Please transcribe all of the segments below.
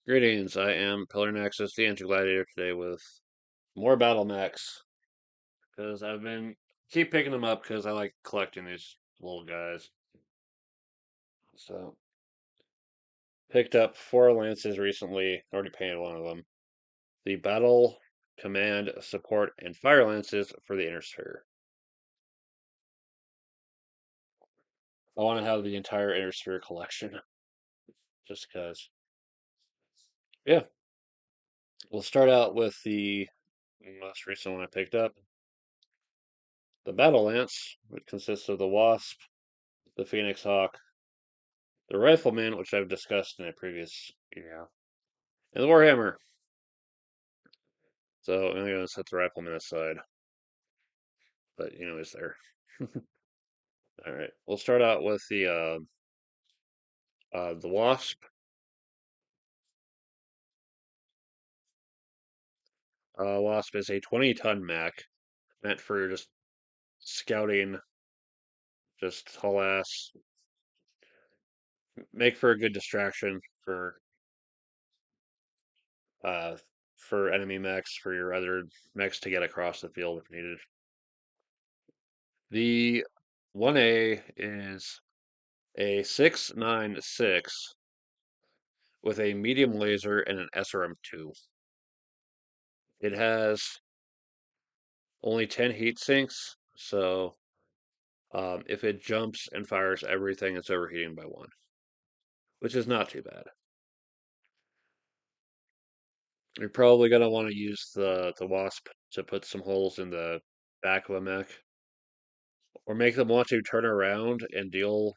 Greetings, I am Pillar Nexus, the Anti-Gladiator, today with more BattleMechs, because I've been keep picking them up because I like collecting these little guys. So, picked up 4 Lances recently, already painted one of them. The Battle, Command, Support, and Fire Lances for the Inner Sphere. I want to have the entire Inner Sphere collection, just because. Yeah, we'll start out with the most recent one I picked up, the Battle Lance, which consists of the Wasp, the Phoenix Hawk, the Rifleman, which I've discussed in a previous video, and the Warhammer. So I'm going to set the Rifleman aside, but he's there. All right, we'll start out with the Wasp. Wasp is a 20-ton mech meant for just scouting, just haul ass, make for a good distraction uh for enemy mechs, for your other mechs to get across the field if needed. The 1A is a 696 with a medium laser and an SRM2. It has only 10 heat sinks, so if it jumps and fires everything, it's overheating by 1, which is not too bad. You're probably going to want to use the Wasp to put some holes in the back of a mech, or make them want to turn around and deal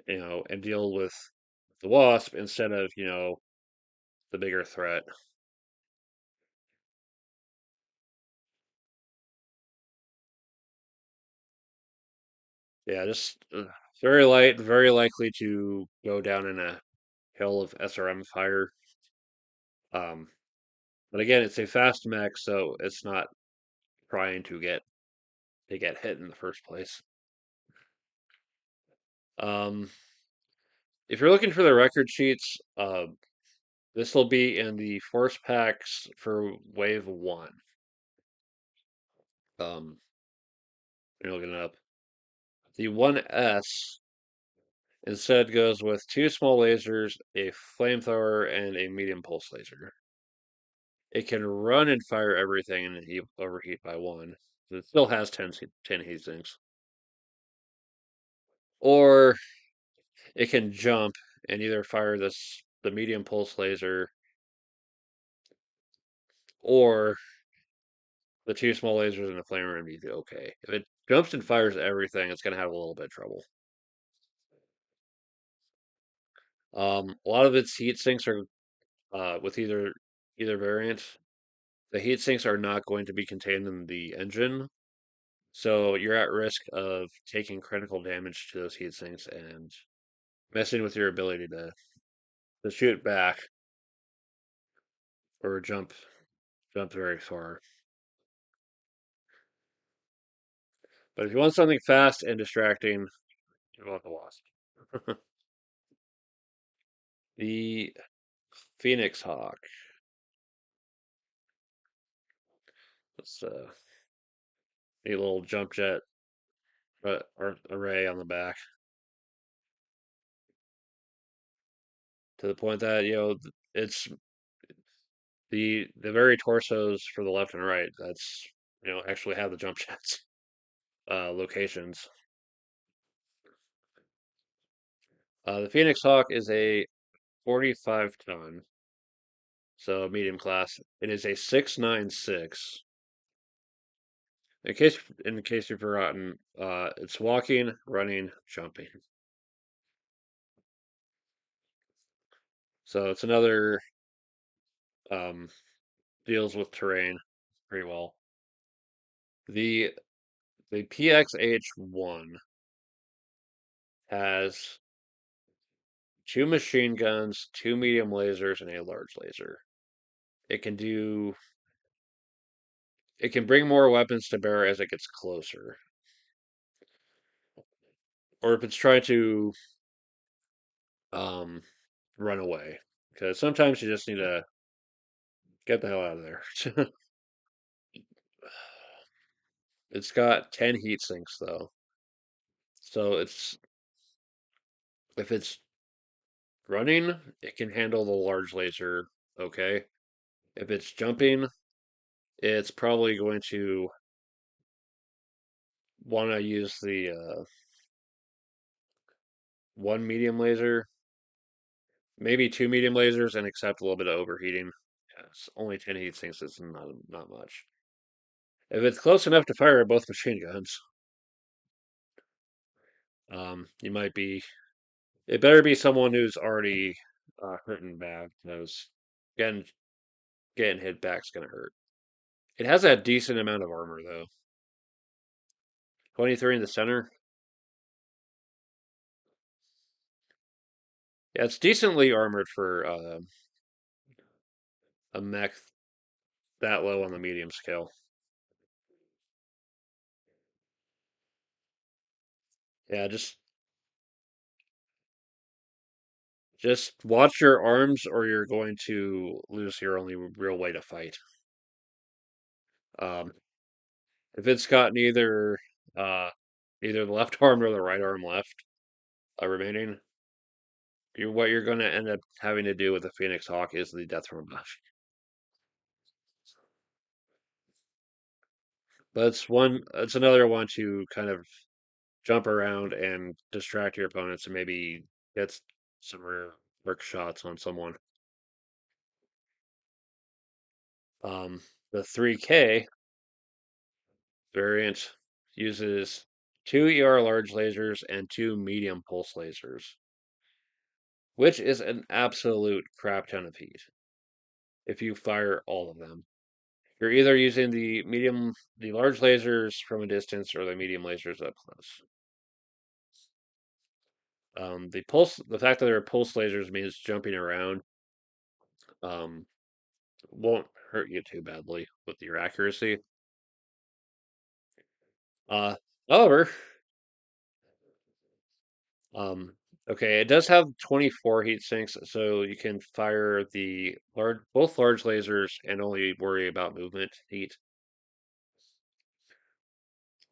with the Wasp instead of, the bigger threat. Yeah, just very light, very likely to go down in a hill of SRM fire. Um, but again, it's a fast mech, so it's not trying to get hit in the first place. Um, if you're looking for the record sheets, this will be in the force packs for Wave 1. You're looking it up. The 1S instead goes with 2 small lasers, a flamethrower, and a medium pulse laser. It can run and fire everything and overheat by 1. It still has 10 heat sinks. Or it can jump and either fire the medium pulse laser or the 2 small lasers and the flamer and be okay. If it jumps and fires everything, it's going to have a little bit of trouble. A lot of its heat sinks are with either variant. The heat sinks are not going to be contained in the engine, so you're at risk of taking critical damage to those heat sinks and messing with your ability to shoot back or jump very far. But if you want something fast and distracting, you want the Wasp. The Phoenix Hawk. It's a neat little jump jet array on the back, to the point that it's the very torsos for the left and right that's actually have the jump jets locations. The Phoenix Hawk is a 45 ton, so medium class. It is a 696. In case you've forgotten, it's walking, running, jumping. So it's another um, deals with terrain pretty well. The the PXH1 has 2 machine guns, 2 medium lasers, and a large laser. It can do it can bring more weapons to bear as it gets closer. Or if it's trying to um, run away. because sometimes you just need to get the hell out of there. It's got 10 heat sinks though, so it's if it's running, it can handle the large laser okay. If it's jumping, it's probably going to want to use the one medium laser, maybe two medium lasers, and accept a little bit of overheating. Yeah, it's only 10 heat sinks. It's not much. If it's close enough to fire both machine guns, you might be. It better be someone who's already hurting bad, because getting getting hit back's gonna hurt. It has a decent amount of armor though. 23 in the center. Yeah, it's decently armored for a mech that low on the medium scale. Yeah, just watch your arms, or you're going to lose your only real way to fight. Um, if it's got uh, neither the left arm nor the right arm left remaining, what you're going to end up having to do with the Phoenix Hawk is the death from above. But it's another one to kind of jump around and distract your opponents and maybe get some rare work shots on someone. The 3K variant uses two ER large lasers and two medium pulse lasers, which is an absolute crap ton of heat if you fire all of them. You're either using the large lasers from a distance or the medium lasers up close. The fact that they're pulse lasers means jumping around um, won't hurt you too badly with your accuracy. Uh, However, Um, okay, it does have 24 heat sinks, so you can fire both large lasers and only worry about movement heat,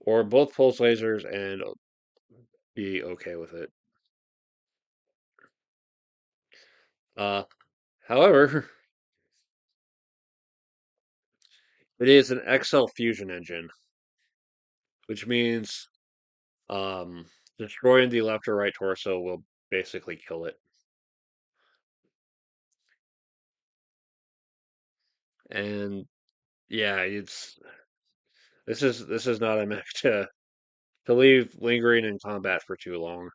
or both pulse lasers and be okay with it. Uh, However, it is an XL fusion engine, which means um, destroying the left or right torso will basically kill it. And yeah, it's this is not a mech to leave lingering in combat for too long.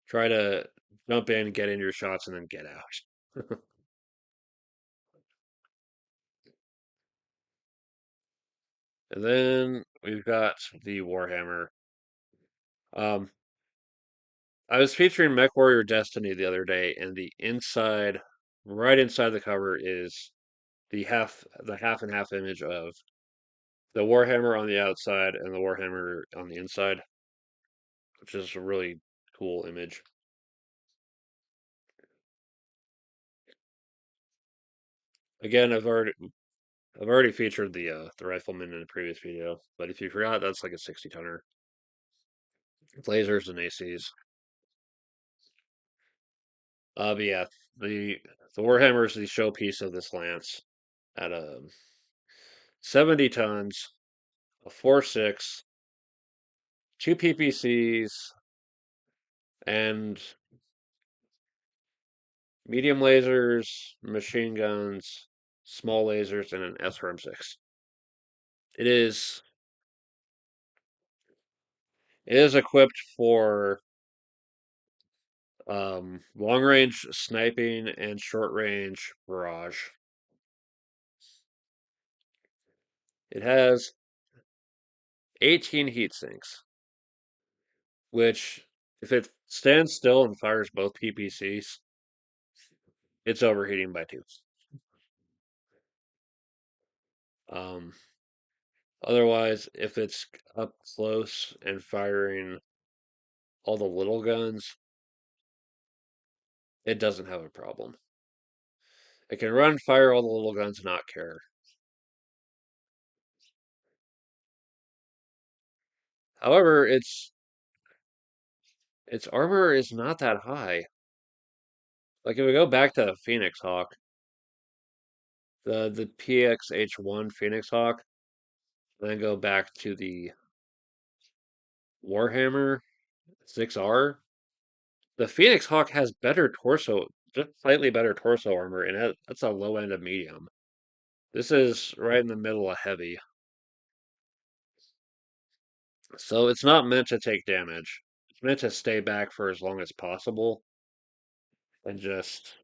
Try to jump in, get in your shots, and then get out. And then we've got the Warhammer. Um, I was featuring Mech Warrior Destiny the other day, and the inside, right inside the cover, is the half and half image of the Warhammer on the outside and the Warhammer on the inside, which is a really cool image. Again, I've already featured the rifleman in a previous video, but if you forgot, that's like a 60 tonner. Lasers and ACs. But yeah, the the Warhammer is the showpiece of this lance at 70 tons, a 4.6, two PPCs, and medium lasers, machine guns, small lasers, and an SRM-6. It is it is equipped for long range sniping and short range barrage. It has 18 heat sinks, which if it stands still and fires both PPCs, it's overheating by two. Um, Otherwise, if it's up close and firing all the little guns, it doesn't have a problem. It can run, fire all the little guns, and not care. However, its armor is not that high. Like if we go back to Phoenix Hawk, the PXH1 Phoenix Hawk, then go back to the Warhammer 6R, the Phoenix Hawk has better torso, just slightly better torso armor, and that's a low end of medium. This is right in the middle of heavy. So it's not meant to take damage. It's meant to stay back for as long as possible and just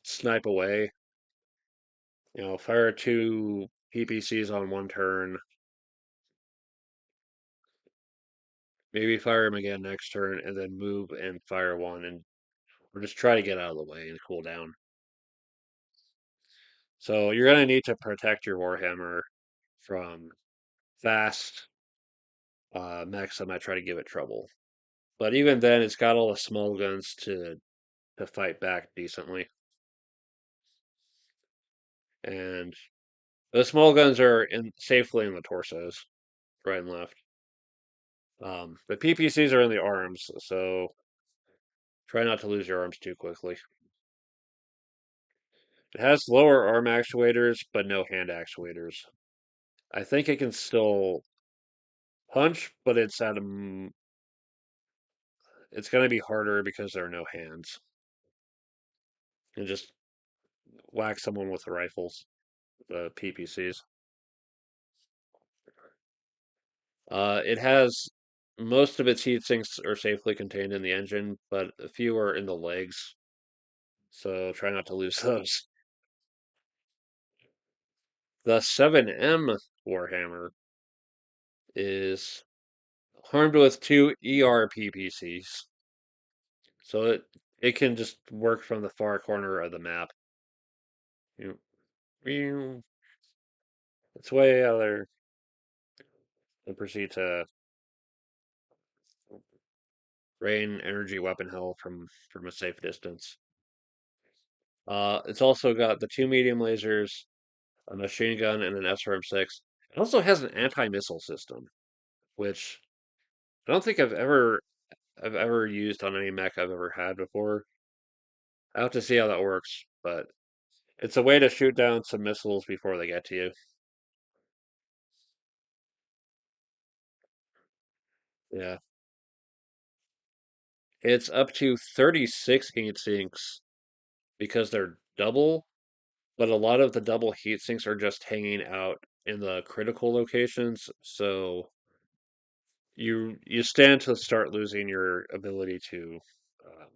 snipe away. Fire two PPCs on one turn, maybe fire him again next turn, and then move and fire one, and or just try to get out of the way and cool down. So you're gonna need to protect your Warhammer from fast mechs that might try to give it trouble. But even then, it's got all the small guns to fight back decently, and the small guns are safely in the torsos, right and left. The PPCs are in the arms, so try not to lose your arms too quickly. It has lower arm actuators, but no hand actuators. I think it can still punch, but it's going to be harder because there are no hands. And just whack someone with the rifles, the PPCs. It has most of its heat sinks are safely contained in the engine, but a few are in the legs, so try not to lose those. The 7M Warhammer is armed with two ER PPCs, so it can just work from the far corner of the map. It's way out there and proceed to rain energy weapon hell from a safe distance. It's also got the two medium lasers, a machine gun, and an SRM-6. It also has an anti-missile system, which I don't think I've ever used on any mech I've ever had before. I have to see how that works, but it's a way to shoot down some missiles before they get to you. Yeah. It's up to 36 heat sinks because they're double, but a lot of the double heat sinks are just hanging out in the critical locations, so you stand to start losing your ability um,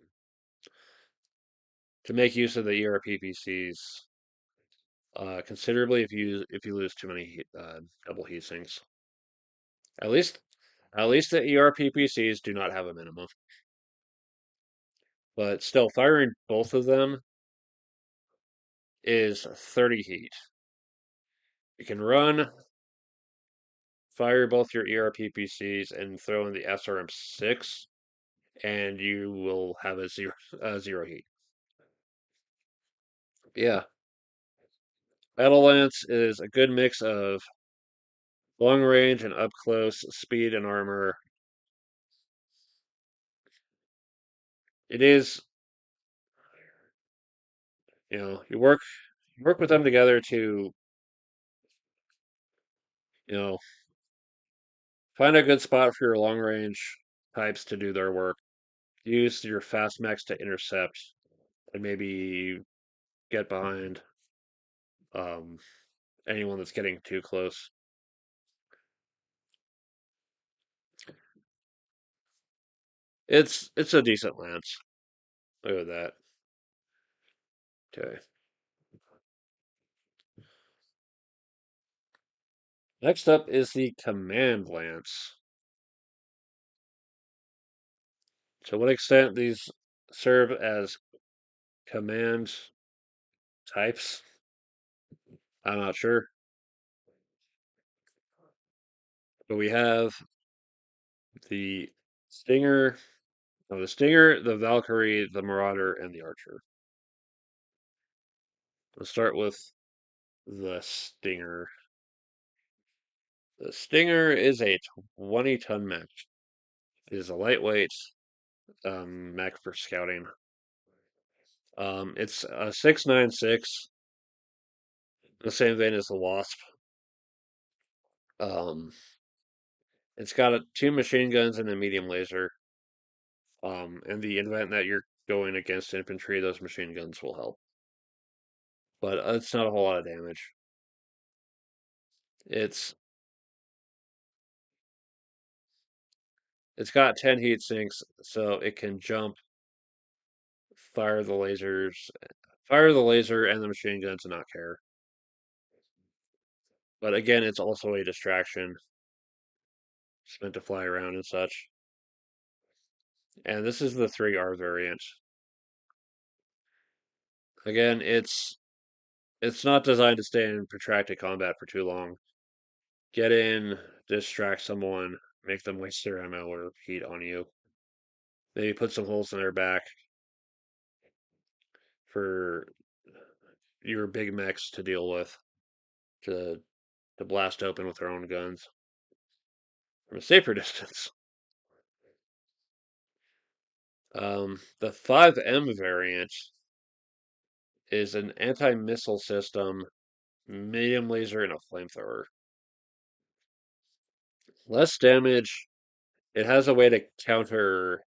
to make use of the ERPPCs considerably if you lose too many double heat sinks. At least at least the ERPPCs do not have a minimum, but still firing both of them is 30 heat. You can run, fire both your ERPPCs, and throw in the SRM-6, and you will have a zero heat. Yeah, Battle Lance is a good mix of long range and up close speed and armor. It is, you work with them together to, you know, find a good spot for your long range types to do their work. Use your fast mechs to intercept and maybe get behind um, anyone that's getting too close. It's a decent lance. Look at that. Okay. Next up is the command lance. To what extent these serve as command types, I'm not sure. But we have the Stinger, the Stinger, the Valkyrie, the Marauder, and the Archer. Let's start with the Stinger. The Stinger is a 20-ton mech. It is a lightweight mech for scouting. It's a 696, the same vein as the Wasp. Um, it's got two machine guns and a medium laser. In the event that you're going against infantry, those machine guns will help. But it's not a whole lot of damage. It's it's got 10 heat sinks, so it can jump, fire the lasers, fire the laser and the machine guns and not care. But again, it's also a distraction. It's meant to fly around and such. And this is the 3R variant. Again, it's not designed to stay in protracted combat for too long. Get in, distract someone, make them waste their ammo or heat on you. Maybe put some holes in their back for your big mechs to deal with, to to blast open with their own guns from a safer distance. The 5M variant is an anti-missile system, medium laser, and a flamethrower. Less damage. It has a way to counter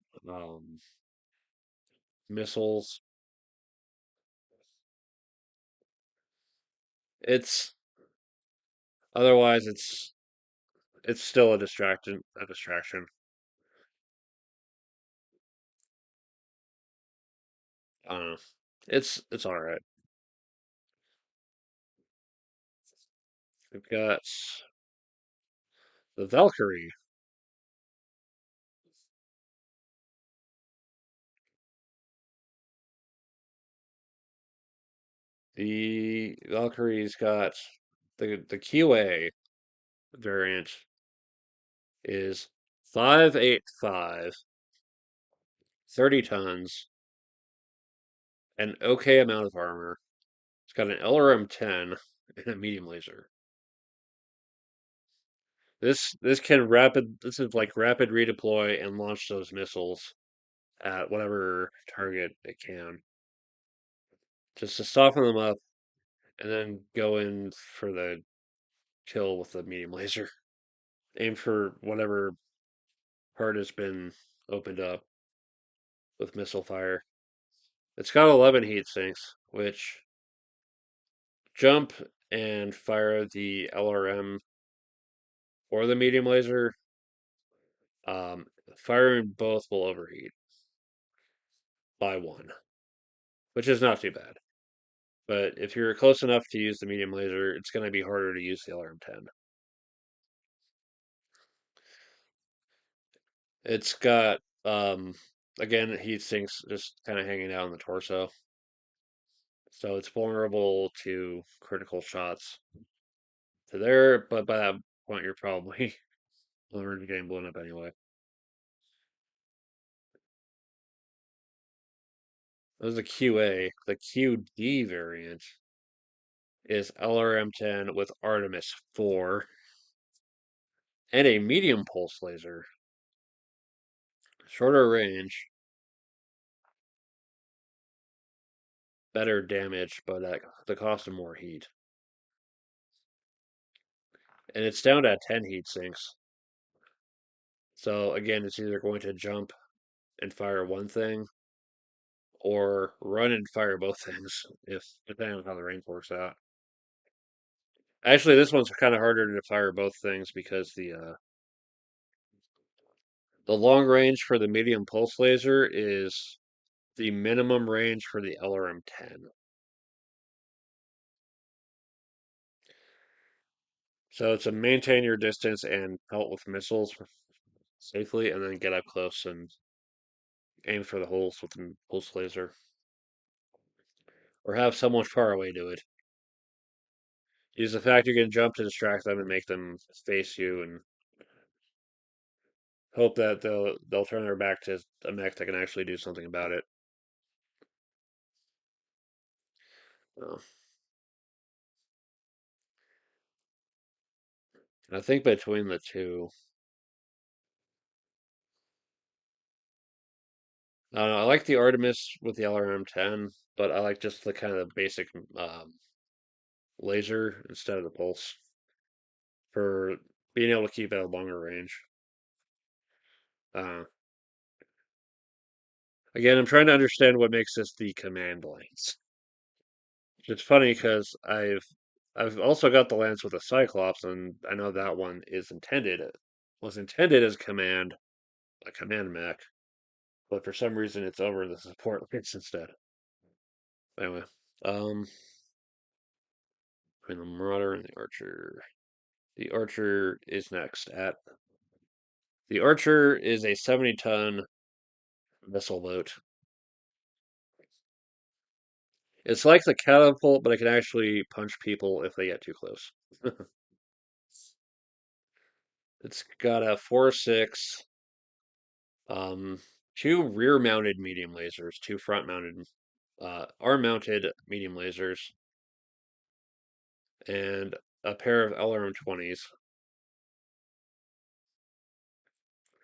missiles. It's otherwise it's still a distraction. A distraction. I don't know. It's all right. We've got the Valkyrie. The Valkyrie's got the QA variant is 585, 30 tons, an okay amount of armor. It's got an LRM-10 and a medium laser. This is like rapid redeploy and launch those missiles at whatever target it can. Just to soften them up and then go in for the kill with the medium laser. Aim for whatever part has been opened up with missile fire. It's got 11 heat sinks, which jump and fire the LRM or the medium laser. Firing both will overheat by one, which is not too bad. But if you're close enough to use the medium laser, it's going to be harder to use the LRM-10. It's got again heat sinks just kind of hanging out in the torso, so it's vulnerable to critical shots to there. But by that point, you're probably already getting blown up anyway. There's the QA. The QD variant is LRM-10 with Artemis 4 and a medium pulse laser. Shorter range, better damage, but at the cost of more heat. And it's down to 10 heat sinks. So again, it's either going to jump and fire one thing or run and fire both things, if depending on how the range works out. Actually, this one's kind of harder to fire both things because the long range for the medium pulse laser is the minimum range for the LRM-10. So it's to maintain your distance and pelt with missiles safely, and then get up close and aim for the holes with the pulse laser, or have someone far away do it. Use the fact you can jump to distract them and make them face you, and hope that they'll turn their back to a mech that can actually do something about it. Oh. I think between the two, I don't know, I like the Artemis with the LRM-10, but I like just the kind of basic laser instead of the pulse for being able to keep at a longer range. Uh, Again, I'm trying to understand what makes this the command lance. It's funny because I've also got the lance with a Cyclops, and I know that one is intended was intended as a command mech, but for some reason it's over the support lance instead. Anyway, um, between the Marauder and the Archer, the Archer is next. At the Archer is a 70-ton missile boat. It's like the catapult, but it can actually punch people if they get too close. It's got a 4.6, um, two rear-mounted medium lasers, two front-mounted, arm-mounted medium lasers, and a pair of LRM-20s.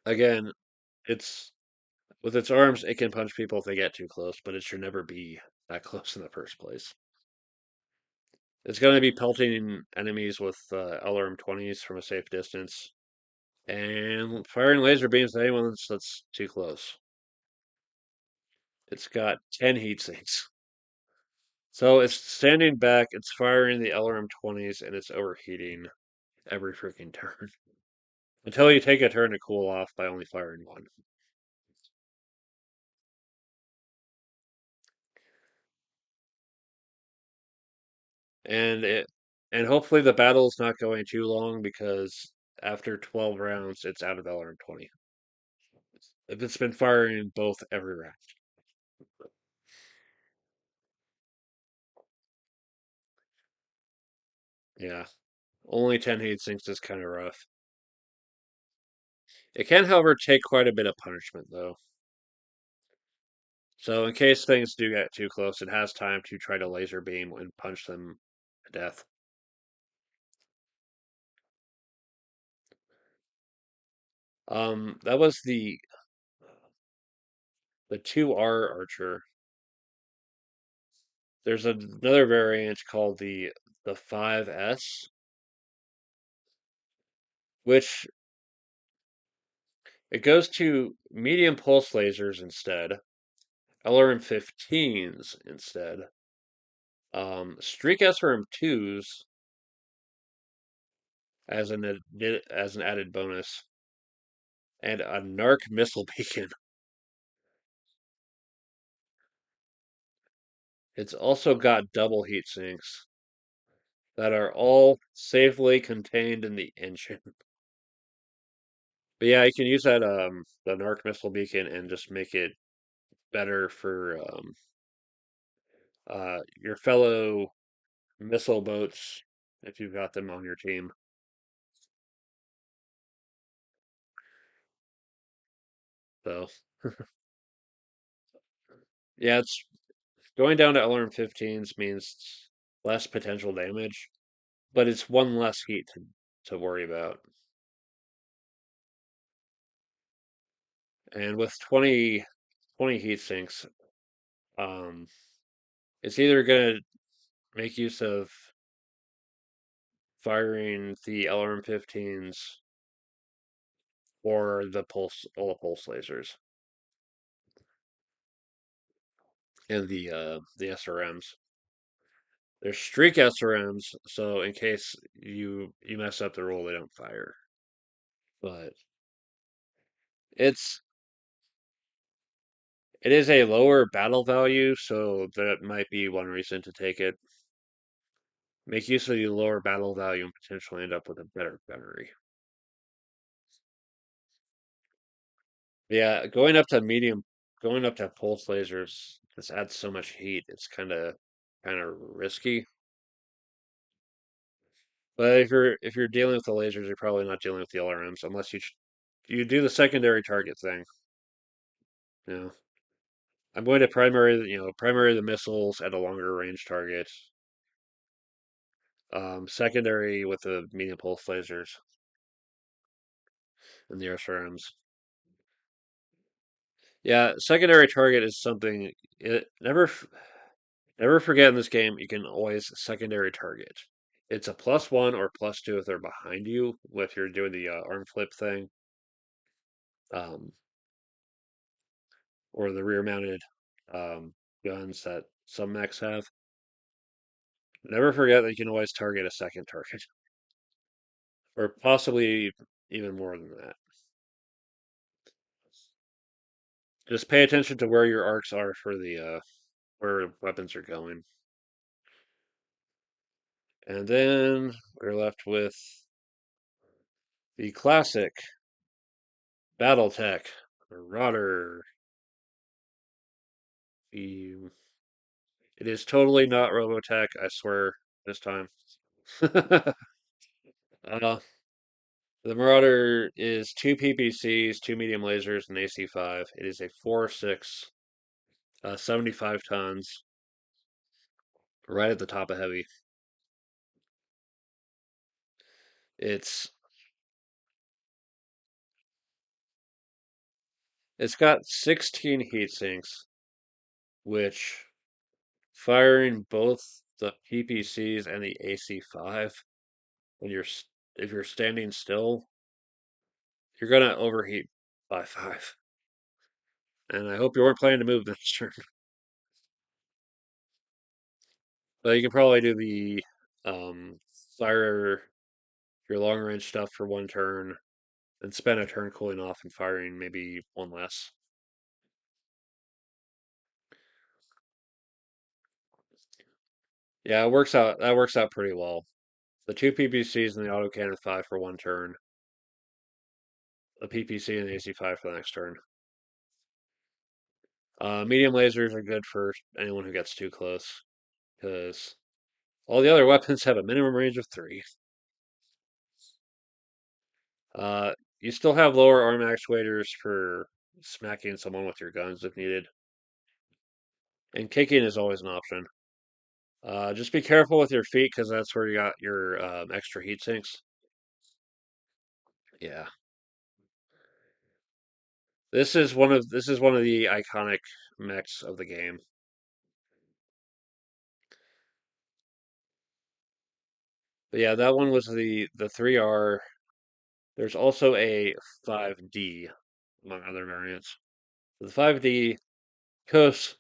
Again, it's with its arms, it can punch people if they get too close, but it should never be that close in the first place. It's going to be pelting enemies with LRM-20s from a safe distance and firing laser beams at anyone that's too close. It's got 10 heat sinks. So it's standing back, it's firing the LRM-20s, and it's overheating every freaking turn. Until you take a turn to cool off by only firing one. And it and hopefully the battle's not going too long because after 12 rounds it's out of LRM-20. If it's been firing both every round. Yeah. Only 10 heat sinks is kind of rough. It can, however, take quite a bit of punishment, though. So, in case things do get too close, it has time to try to laser beam and punch them to death. That was the 2R Archer. There's another variant called the 5S, which it goes to medium pulse lasers instead, LRM-15s instead, Streak SRM-2s as an added bonus, and a Narc missile beacon. It's also got double heat sinks that are all safely contained in the engine. But yeah, you can use that the Narc missile beacon and just make it better for your fellow missile boats if you've got them on your team. So yeah, it's going down to LRM-15s means less potential damage, but it's one less heat to worry about. And with 20 heat sinks, um, it's either going to make use of firing the LRM-15s or all the pulse lasers and the SRMs. There's streak SRMs, so in case you mess up the roll, they don't fire. But it's it is a lower battle value, so that might be one reason to take it. Make use of the lower battle value and potentially end up with a better gunnery. Yeah, going up to pulse lasers just adds so much heat. It's kind of risky. But if you're dealing with the lasers, you're probably not dealing with the LRMs unless you do the secondary target thing. You know, I'm going to primary the missiles at a longer range target. Secondary with the medium pulse lasers. in the SRMs. Yeah, secondary target is something. It never forget in this game. You can always secondary target. It's a +1 or +2 if they're behind you. If you're doing the arm flip thing, um, or the rear mounted um, guns that some mechs have. Never forget that you can always target a second target, or possibly even more than that. Just pay attention to where your arcs are for the where weapons are going. And then we're left with the classic BattleTech Marauder. The It is totally not Robotech, I swear, this time. uh, the Marauder is two PPCs, two medium lasers, and AC5. It is a 4.6, 75 tons, right at the top of heavy. It's it's got 16 heat sinks, which firing both the PPCs and the AC5 when if you're standing still, you're gonna overheat by 5. And I hope you weren't planning to move this turn. But you can probably do the fire your long range stuff for one turn, and spend a turn cooling off and firing maybe one less. Yeah, it works out. That works out pretty well. The two PPCs and the autocannon 5 for one turn. A PPC and the AC5 for the next turn. Medium lasers are good for anyone who gets too close, because all the other weapons have a minimum range of 3. You still have lower arm actuators for smacking someone with your guns if needed, and kicking is always an option. Just be careful with your feet because that's where you got your extra heat sinks. Yeah, this is one of the iconic mechs of the game. But yeah, that one was the 3R. There's also a 5D among other variants. The 5D costs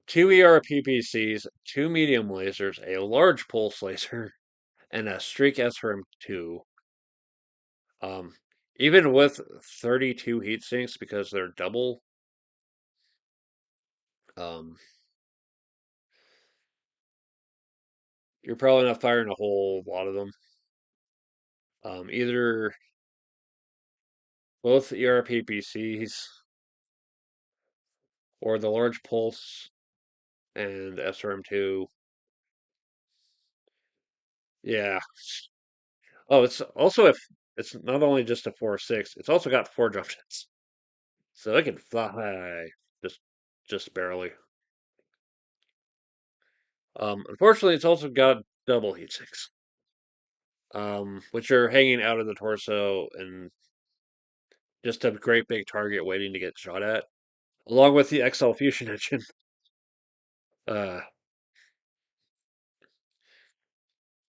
two ER PPCs, two medium lasers, a large pulse laser, and a streak SRM2. Um, Even with 32 heat sinks because they're double, um, you're probably not firing a whole lot of them. Either both ERPPCs or the large pulse and SRM2. Yeah. Oh, it's also if it's not only just a 4.6, it's also got 4 jump jets, so it can fly just just barely. Unfortunately, it's also got double heat sinks, which are hanging out of the torso and just a great big target waiting to get shot at, along with the XL fusion engine. Uh,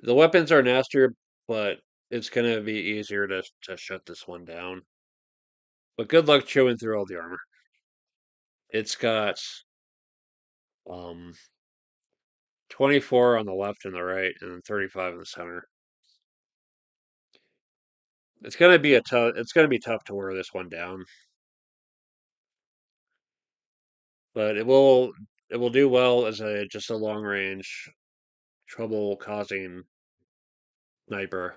the weapons are nastier, but it's gonna be easier to shut this one down. But good luck chewing through all the armor. It's got um 24 on the left and the right, and then 35 in the center. It's gonna be tough to wear this one down, but it will do well as a just a long range trouble causing sniper,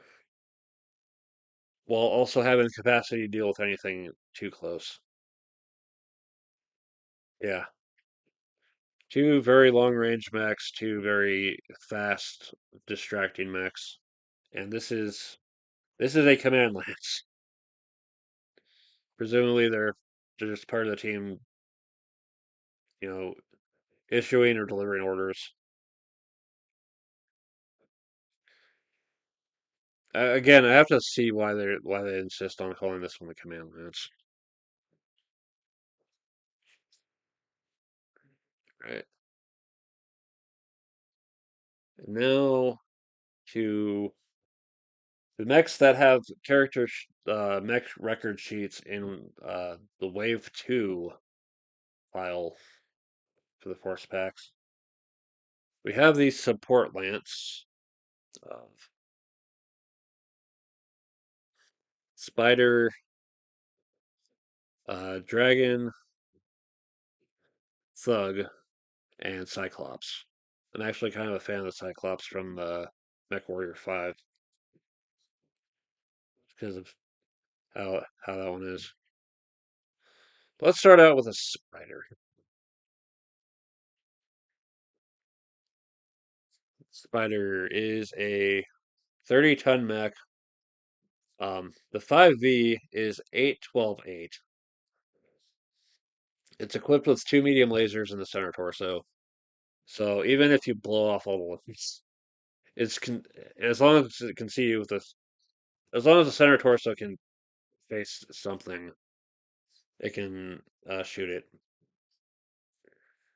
while also having the capacity to deal with anything too close. Yeah. Two very long range mechs, two very fast, distracting mechs. And this is a command lance. Presumably they're just part of the team, you know, issuing or delivering orders. Again, I have to see why they insist on calling this one the command lance. Right. And now to the mechs that have mech record sheets in the Wave 2 file for the force packs. We have the support lance of Spider, Dragon, Thug, and Cyclops. I'm actually kind of a fan of Cyclops from Mech Warrior 5 because of how that one is. Let's start out with a Spider. Spider is a 30-ton mech. The 5V is 8-12-8. It's equipped with two medium lasers in the center torso. So even if you blow off all the limbs, as long as it can see you with this, as long as the center torso can face something, it can shoot it.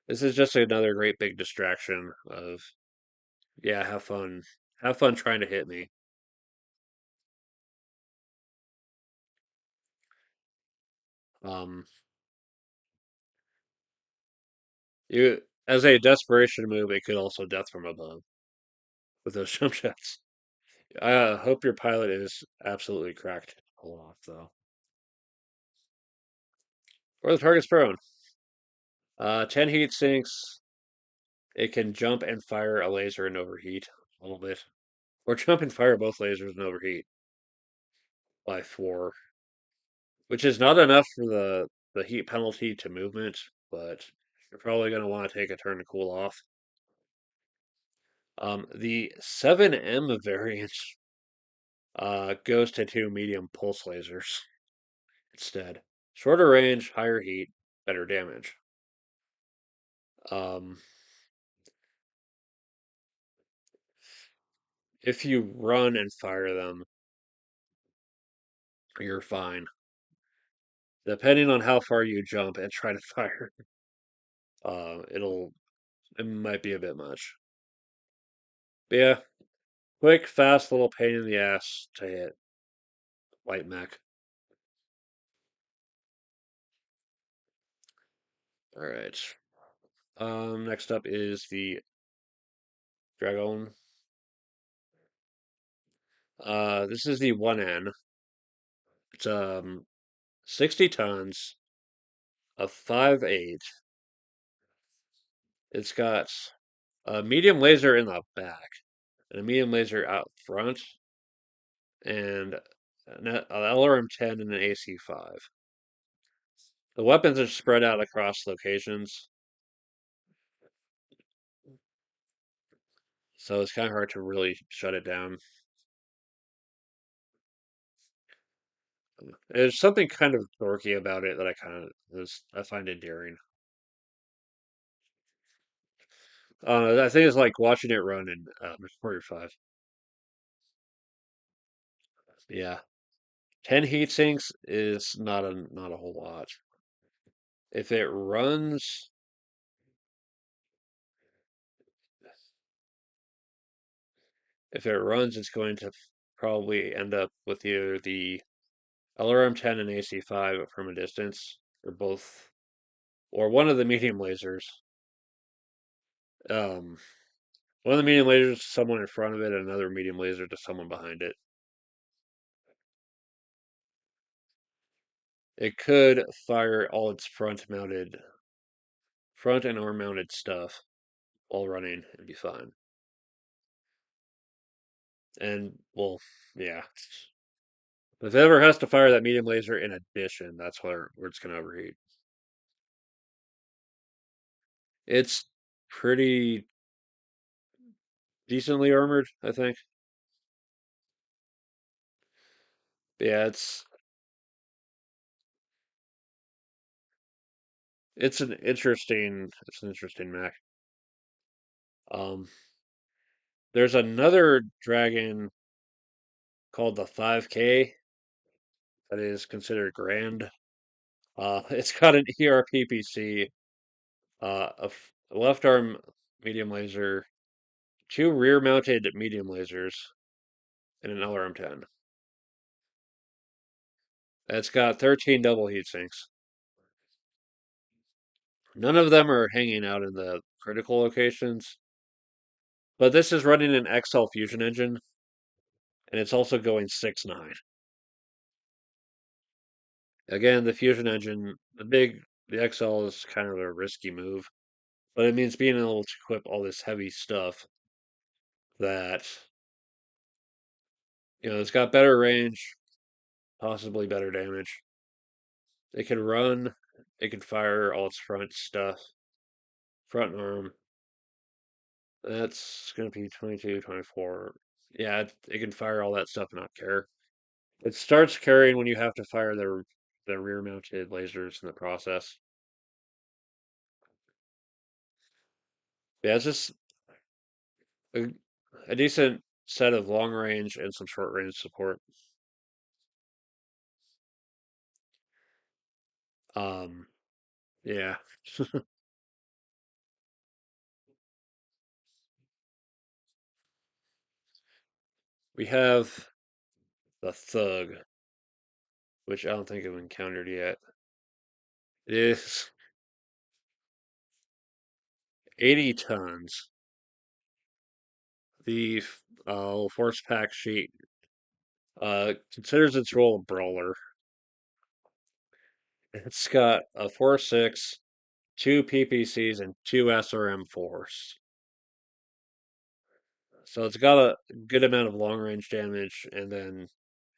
This is just another great big distraction of, yeah, have fun trying to hit me. Um, you as a desperation move, it could also death from above with those jump shots. I hope your pilot is absolutely cracked to pull off though. Or the target's prone. 10 heat sinks. It can jump and fire a laser and overheat a little bit. Or jump and fire both lasers and overheat by 4. Which is not enough for the heat penalty to movement, but you're probably going to want to take a turn to cool off. The 7M variant goes to 2 medium pulse lasers instead. Shorter range, higher heat, better damage. Um, if you run and fire them, you're fine. Depending on how far you jump and try to fire, it might be a bit much. But yeah, quick, fast little pain in the ass to hit. Light mech. All right. Next up is the Dragon. This is the 1N. It's 60 tons of 5.8. It's got a medium laser in the back and a medium laser out front and an LRM-10 and an AC-5. The weapons are spread out across locations, so it's kind of hard to really shut it down. There's something kind of dorky about it that I find endearing. I think it's like watching it run in Warrior 5. Yeah. 10 heat sinks is not a whole lot. If it runs if it runs, it's going to probably end up with either the LRM-10 and AC-5 from a distance, or both, or one of the medium lasers. Um, One of the medium lasers to someone in front of it, and another medium laser to someone behind it. It could fire all its front and arm mounted stuff while running and be fine. And well, yeah. If it ever has to fire that medium laser in addition, that's where it's going to overheat. It's pretty decently armored, I think. But yeah, it's an interesting mech. Um, there's another dragon called the 5K that is considered grand. It's got an ERPPC, a left arm medium laser, two rear mounted medium lasers, and an LRM-10. It's got 13 double heat sinks. None of them are hanging out in the critical locations, but this is running an XL Fusion engine, and it's also going 6.9. Again, the Fusion engine, the XL is kind of a risky move, but it means being able to equip all this heavy stuff that, it's got better range, possibly better damage. It can run, it can fire all its front stuff, front arm. That's going to be 22, 24. Yeah, it can fire all that stuff and not care. It starts carrying when you have to fire the rear mounted lasers in the process. Yeah, it's just a, a decent set of long range and some short range support. Um, yeah. We have the Thug, which I don't think I've encountered yet. It is 80 tons. The force pack sheet considers its role a brawler. It's got a 4.6, two PPCs, and two SRM4s. So it's got a good amount of long range damage, and then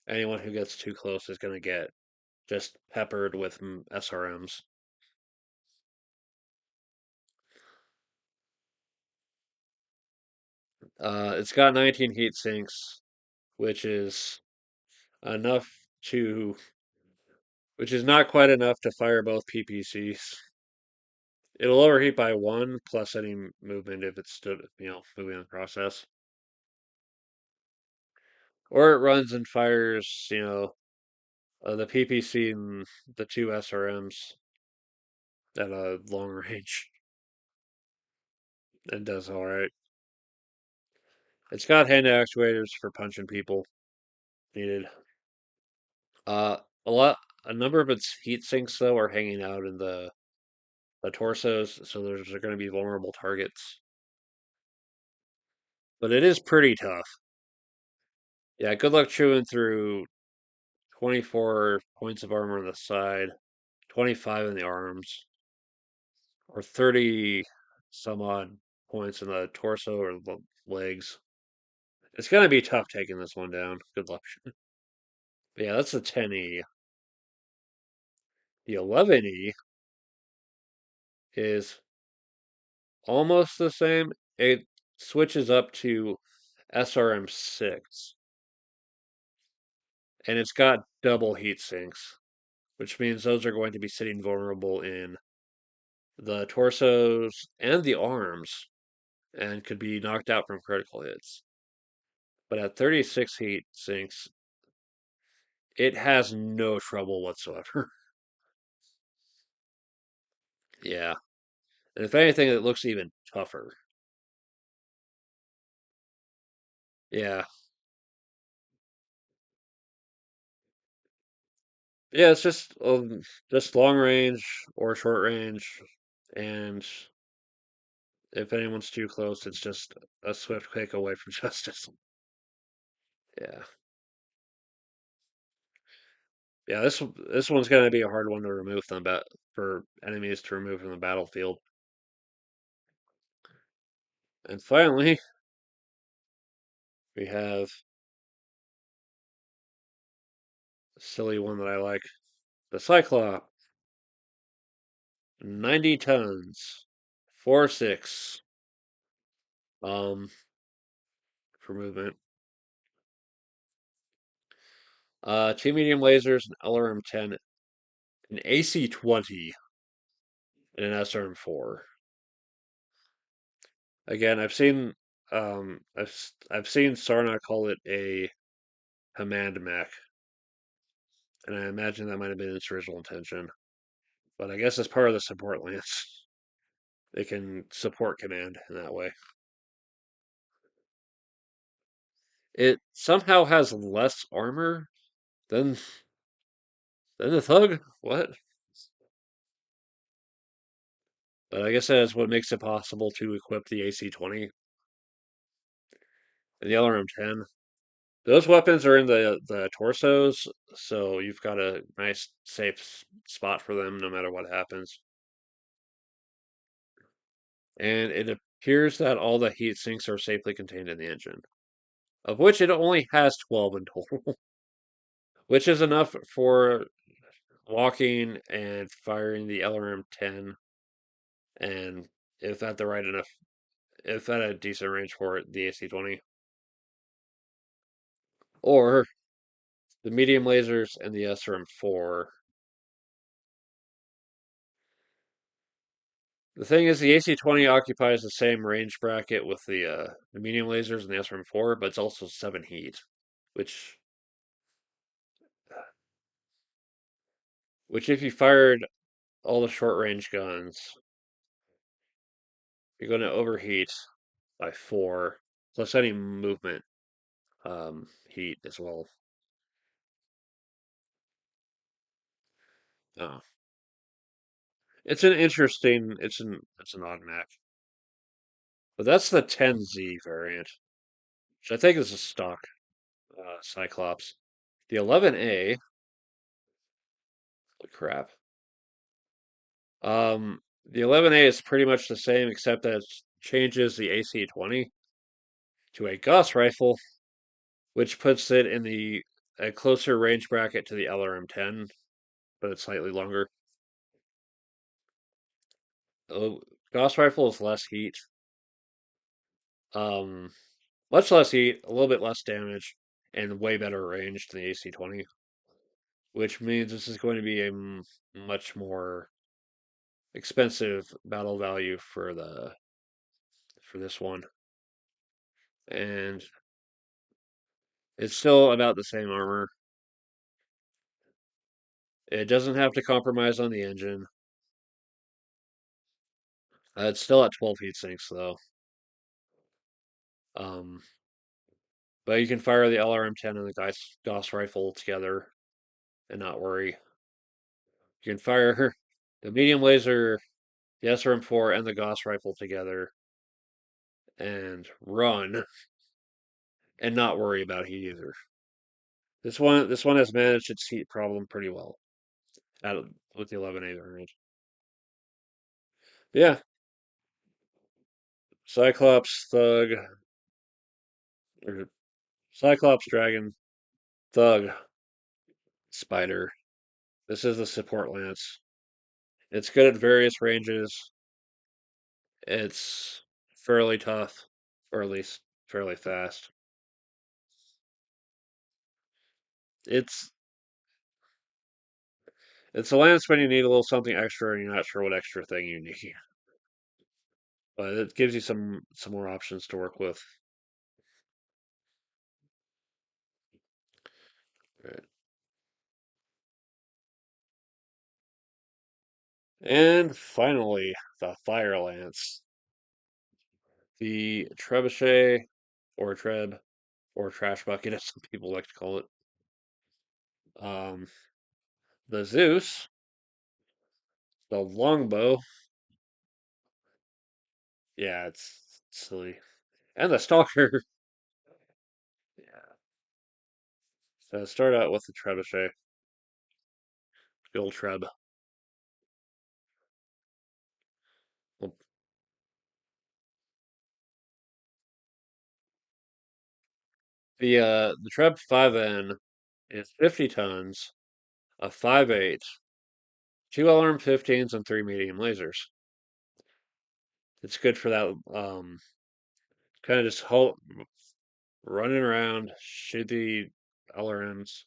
anyone who gets too close is going to get just peppered with SRMs. It's got 19 heat sinks, which is enough to, which is not quite enough to fire both PPCs. It'll overheat by one plus any movement if it's stood, moving in the process. Or it runs and fires, the PPC and the two SRMs at a long range. It does all right. It's got hand actuators for punching people needed. Uh, a number of its heat sinks though are hanging out in the torsos, so there's are going to be vulnerable targets. But it is pretty tough. Yeah, good luck chewing through 24 points of armor on the side, 25 in the arms, or 30 some odd points in the torso or the legs. It's going to be tough taking this one down. Good luck. But yeah, that's a 10E. The 11E is almost the same. It switches up to SRM6, and it's got double heat sinks, which means those are going to be sitting vulnerable in the torsos and the arms and could be knocked out from critical hits. But at 36 heat sinks, it has no trouble whatsoever. Yeah. And if anything, it looks even tougher. Yeah. Yeah, it's just long range or short range, and if anyone's too close, it's just a swift kick away from justice. Yeah. Yeah, this one's gonna be a hard one to remove from the for enemies to remove from the battlefield. And finally, we have a silly one that I like. The Cyclop. 90 tons. 4.6. Um for movement. Two medium lasers, an LRM-10, an AC-20, and an SRM-4. Again, I've seen Sarna call it a command mech, and I imagine that might have been its original intention. But I guess as part of the support lance, they can support command in that way. It somehow has less armor than the thug. What? But I guess that's what makes it possible to equip the AC-20 and the LRM-10. Those weapons are in the torsos, so you've got a nice safe spot for them no matter what happens. And it appears that all the heat sinks are safely contained in the engine, of which it only has 12 in total, which is enough for walking and firing the LRM-10, and if at the right enough, if at a decent range for it, the AC-20, or the medium lasers and the SRM-4. The thing is, the AC-20 occupies the same range bracket with the medium lasers and the SRM-4, but it's also 7 heat, which if you fired all the short range guns, you're going to overheat by 4, plus any movement heat as well. Oh, it's an interesting. It's an odd match, but that's the 10Z variant, which I think is a stock Cyclops. The 11A, holy crap. The 11A is pretty much the same, except that it changes the AC-20 to a Gauss rifle, which puts it in a closer range bracket to the LRM-10, but it's slightly longer. Oh, Gauss rifle is less heat. Um, much less heat, a little bit less damage, and way better range than the AC-20, which means this is going to be a much more expensive battle value for this one. And it's still about the same armor. It doesn't have to compromise on the engine. It's still at 12 heat sinks though. Um, but you can fire the LRM-10 and the Gauss rifle together and not worry. You can fire the medium laser, the SRM-4, and the Gauss rifle together and run and not worry about heat either. This one has managed its heat problem pretty well with the 11A variant. Yeah, Cyclops, Thug, or Cyclops, Dragon, Thug, Spider. This is the support lance. It's good at various ranges. It's fairly tough, or at least fairly fast. It's it's a lance when you need a little something extra and you're not sure what extra thing you need. But it gives you some more options to work with. Right. And finally, the fire lance, the trebuchet, or treb, or trash bucket, as some people like to call it. Um, the Zeus, the longbow. Yeah, it's silly. And the stalker. Yeah. So start out with the trebuchet, the old treb. Well, the treb 5N is 50 tons, a 5.8, two LRM-15s, and three medium lasers. It's good for that kind of just running around, shoot the LRMs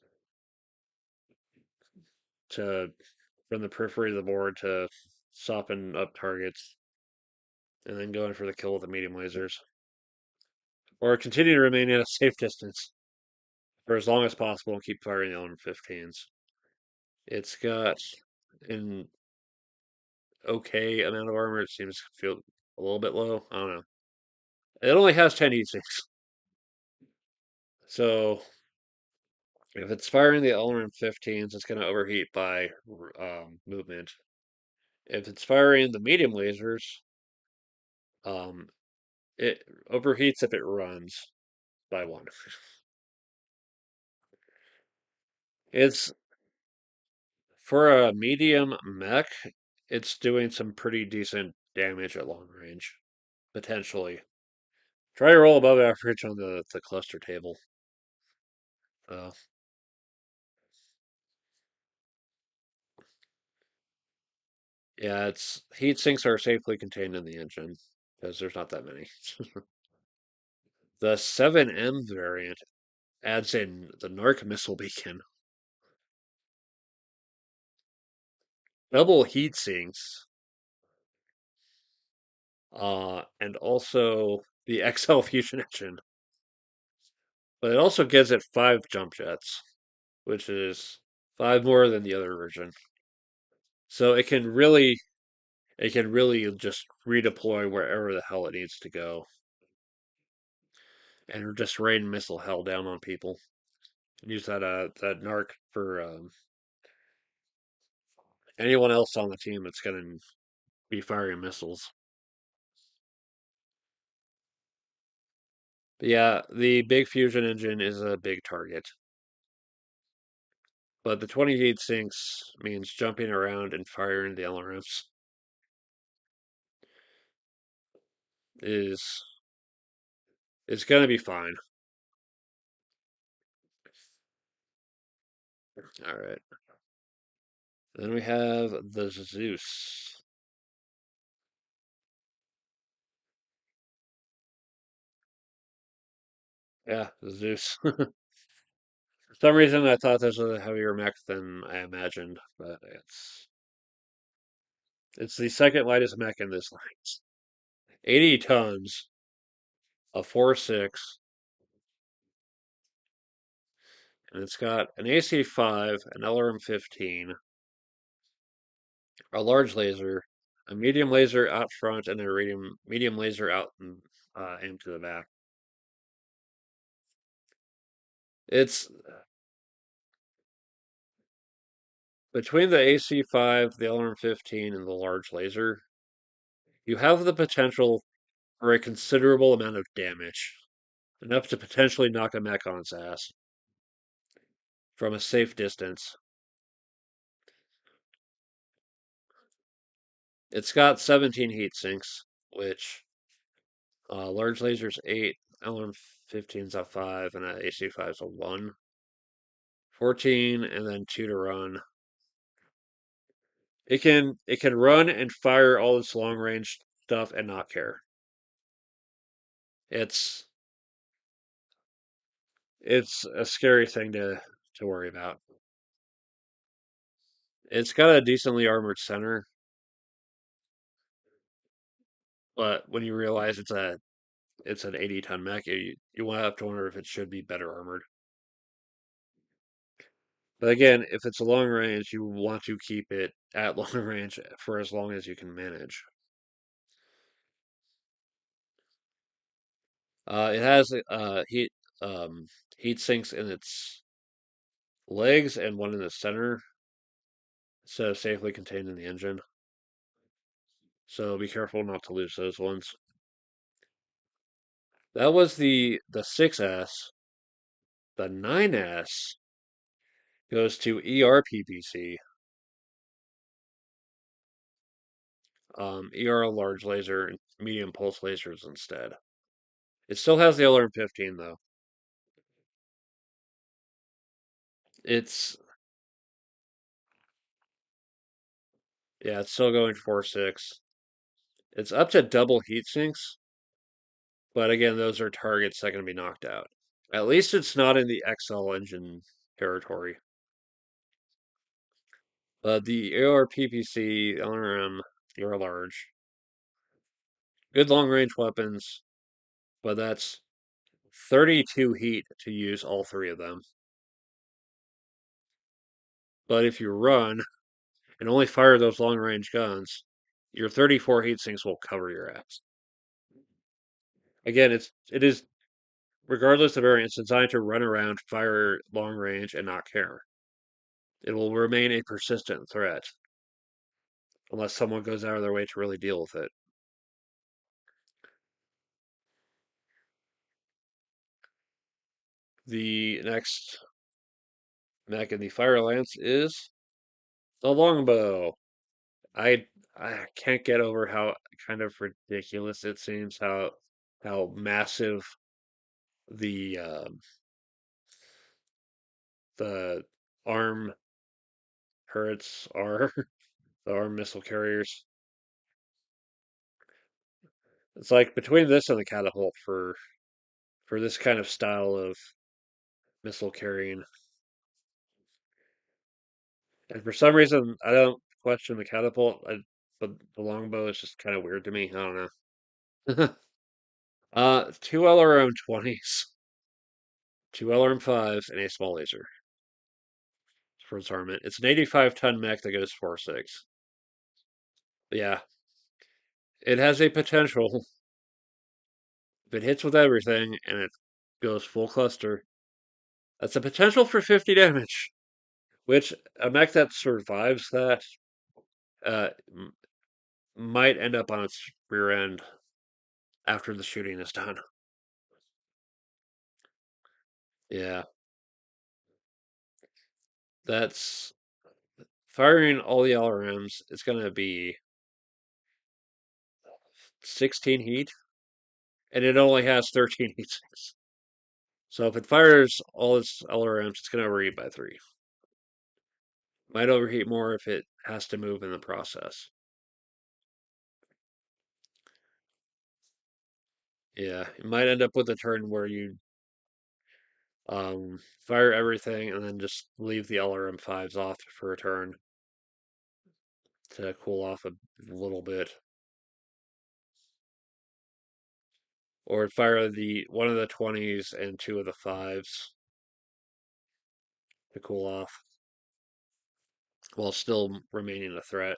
to from the periphery of the board to soften up targets, and then going for the kill with the medium lasers, or continue to remain at a safe distance. for as long as possible and keep firing the LM-15s. It's got an okay amount of armor. It seems to feel a little bit low. I don't know. It only has 10 heat sinks. So if it's firing the LM-15s, it's going to overheat by movement. If it's firing the medium lasers, um, it overheats if it runs by one. It's for a medium mech, it's doing some pretty decent damage at long range, potentially. Try to roll above average on the cluster table. Uh, yeah, it's heat sinks are safely contained in the engine because there's not that many. The 7M variant adds in the Narc missile beacon, double heat sinks, and also the XL fusion engine. But it also gives it 5 jump jets, which is 5 more than the other version. So it can really just redeploy wherever the hell it needs to go and just rain missile hell down on people. Use that narc for anyone else on the team that's gonna be firing missiles. But yeah, the big fusion engine is a big target. But the 20 heat sinks means jumping around and firing the LRMs is is gonna be fine. All right. Then we have the Zeus. Yeah, the Zeus. For some reason, I thought this was a heavier mech than I imagined, but it's the second lightest mech in this line. 80 tons, a 4.6, and it's got an AC-5, an LRM-15, a large laser, a medium laser out front, and a medium laser out into the back. It's between the AC-5, the LRM-15, and the large laser. You have the potential for a considerable amount of damage, enough to potentially knock a mech on its ass from a safe distance. It's got 17 heat sinks, which large lasers 8, LM-15's a 5, and an AC-5's a 1. 14, and then 2 to run. It can run and fire all its long range stuff and not care. It's it's a scary thing to worry about. It's got a decently armored center, but when you realize it's an 80-ton mech, you want to have to wonder if it should be better armored. But again, if it's a long range, you want to keep it at long range for as long as you can manage. It has heat sinks in its legs and one in the center, so safely contained in the engine. So be careful not to lose those ones. That was the 6S. The 9S goes to ERPPC, ER large laser and medium pulse lasers instead. It still has the LRM-15 though. It's Yeah, it's still going 4.6. It's up to double heat sinks, but again, those are targets that can be knocked out. At least it's not in the XL engine territory. The AR-PPC, LRM, you're large. Good long range weapons, but that's 32 heat to use all 3 of them. But if you run and only fire those long range guns, your 34 heat sinks will cover your ass. Again, it is regardless of variant, it's designed to run around, fire long range, and not care. It will remain a persistent threat unless someone goes out of their way to really deal with it. The next mech in the fire lance is the longbow. I I can't get over how kind of ridiculous it seems how massive the the arm turrets are, the arm missile carriers. It's like between this and the catapult for this kind of style of missile carrying. And for some reason, I don't question the catapult, but the longbow is just kind of weird to me. I don't know. Two LRM 20s, two LRM 5s, and a small laser for its armament. It's an 85-ton mech that goes 4.6. Yeah, it has a potential. If it hits with everything and it goes full cluster, that's a potential for 50 damage. Which a mech that survives that uh, might end up on its rear end after the shooting is done. Yeah, that's firing all the LRMs. It's going to be 16 heat, and it only has 13 heat sinks. So if it fires all its LRMs, it's going to overheat by 3. Might overheat more if it has to move in the process. Yeah, it might end up with a turn where you fire everything and then just leave the LRM 5s off for a turn to cool off a little bit. Or fire the one of the 20s and two of the 5s to cool off while still remaining a threat.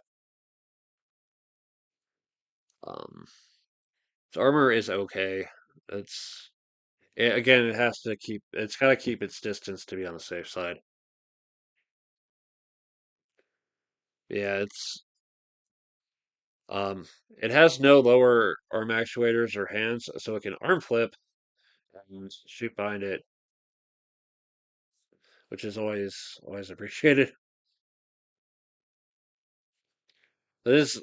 Um, its armor is okay. Again, it's got to keep its distance to be on the safe side. Yeah, um, it has no lower arm actuators or hands, so it can arm flip and shoot behind it, which is always appreciated. This,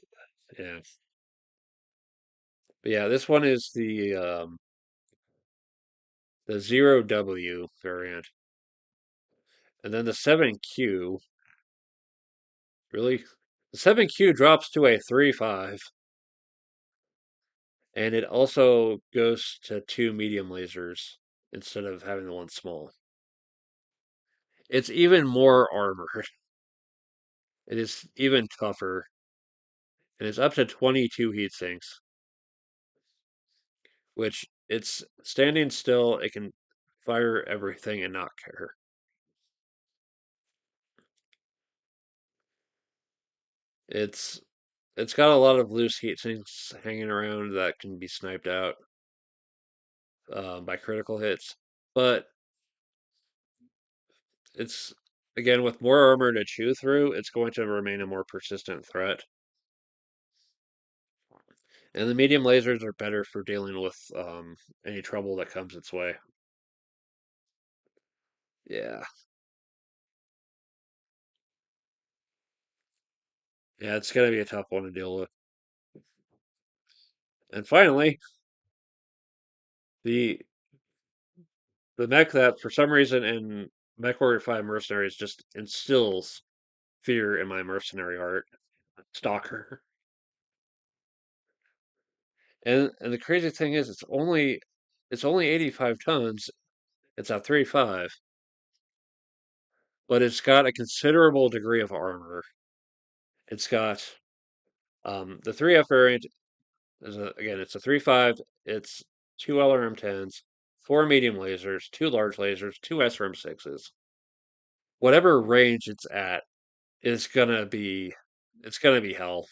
yeah, but yeah, this one is the 0W variant, and then the 7Q. Really, the 7Q drops to a 3.5, and it also goes to 2 medium lasers instead of having the one small. It's even more armored. It is even tougher, and it's up to 22 heat sinks, which it's standing still. It can fire everything and not care. It's it's got a lot of loose heat sinks hanging around that can be sniped out by critical hits, but it's again with more armor to chew through, it's going to remain a more persistent threat. And the medium lasers are better for dealing with any trouble that comes its way. Yeah, yeah, it's gonna be a tough one to deal with. And finally, the the mech that for some reason in MechWarrior 5 Mercenaries just instills fear in my mercenary heart, Stalker. And the crazy thing is it's only 85 tons. It's a 3.5, but it's got a considerable degree of armor. It's got the 3F variant again, it's a 3.5. It's two LRM-10s, 4 medium lasers, 2 large lasers, 2 SRM-6s. Whatever range it's at, is gonna be it's gonna be hell.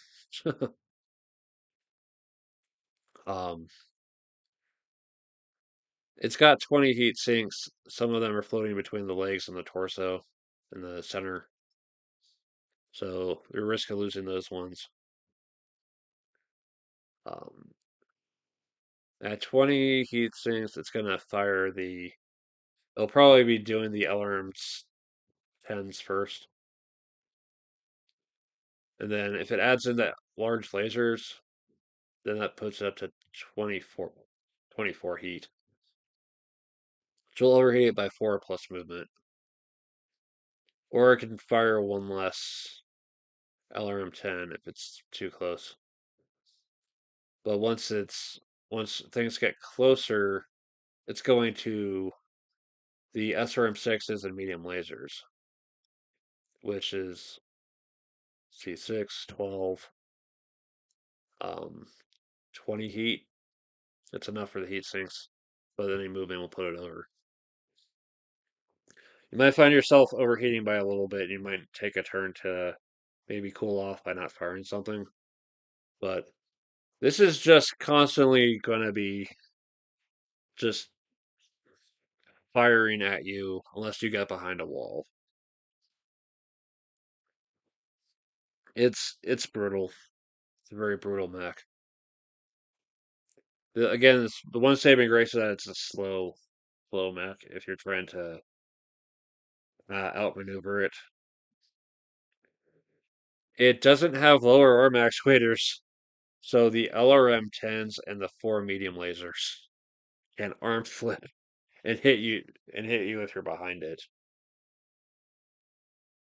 Um, it's got 20 heat sinks. Some of them are floating between the legs and the torso in the center. So you're risk of losing those ones. Um, at 20 heat sinks, it's gonna fire the. It'll probably be doing the LRM's 10s first, and then if it adds in that large lasers, then that puts it up to 24 heat. So you'll overheat it by 4 plus movement, or it can fire one less LRM-10 if it's too close. But once things get closer, it's going to the SRM-6s and medium lasers, which is C6, 12, um, 20 heat. It's enough for the heat sinks, but any movement will put it over. You might find yourself overheating by a little bit. You might take a turn to maybe cool off by not firing something. But this is just constantly going to be just firing at you unless you get behind a wall. It's brutal. It's a very brutal mech. Again, the one saving grace is that it's a slow mech if you're trying to outmaneuver it. It doesn't have lower arm actuators, so the LRM-10s and the 4 medium lasers can arm flip and hit you if you're behind it.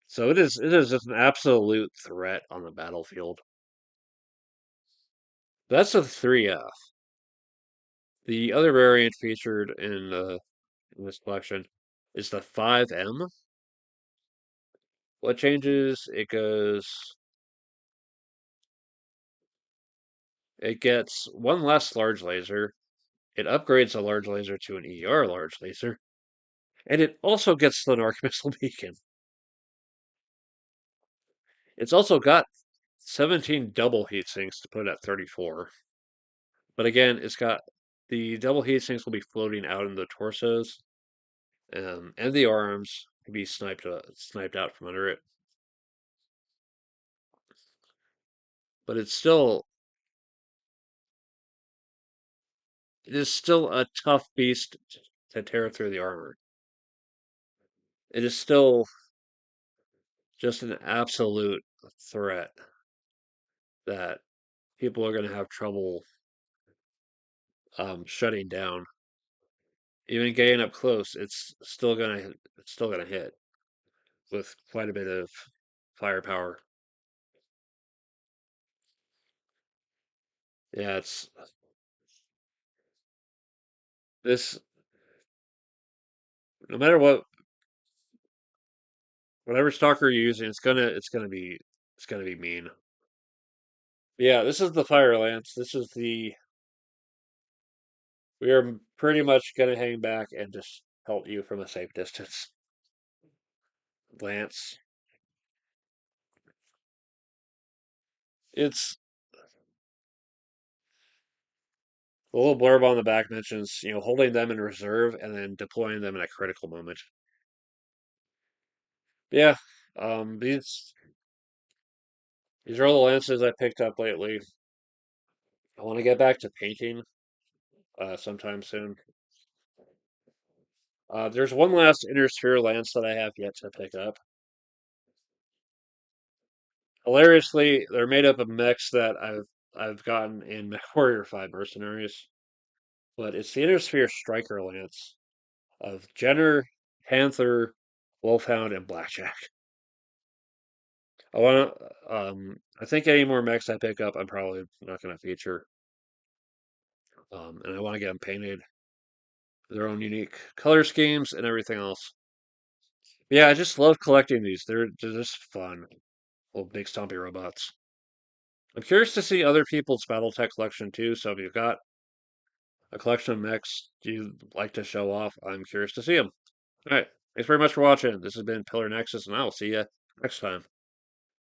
So it is just an absolute threat on the battlefield. That's a 3F. The other variant featured in this collection is the 5M. What changes? It gets one less large laser. It upgrades a large laser to an ER large laser, and it also gets the Narc missile beacon. It's also got 17 double heat sinks to put at 34. But again, it's got the double heat sinks will be floating out in the torsos, and the arms can be sniped out from under it. But it is still a tough beast to tear through the armor. It is still just an absolute threat that people are going to have trouble shutting down. Even getting up close, it's still gonna hit with quite a bit of firepower. Yeah, it's this. No matter whatever stalker you're using, it's gonna be mean. Yeah, this is the fire lance. This is the we are pretty much gonna hang back and just help you from a safe distance. Lance. It's a little blurb on the back mentions, holding them in reserve and then deploying them in a critical moment. Yeah, these are all the lances I picked up lately. I want to get back to painting sometime soon. There's one last Inner Sphere lance that I have yet to pick up. Hilariously, they're made up of mechs that I've gotten in MechWarrior 5 Mercenaries, but it's the Inner Sphere Striker lance of Jenner, Panther, Wolfhound, and Blackjack. I think any more mechs I pick up, I'm probably not going to feature. And I want to get them painted, their own unique color schemes, and everything else. Yeah, I just love collecting these. They're just fun. Little big stompy robots. I'm curious to see other people's BattleTech collection too. So if you've got a collection of mechs you'd like to show off, I'm curious to see them. All right. Thanks very much for watching. This has been Pillar Nexus, and I will see you next time.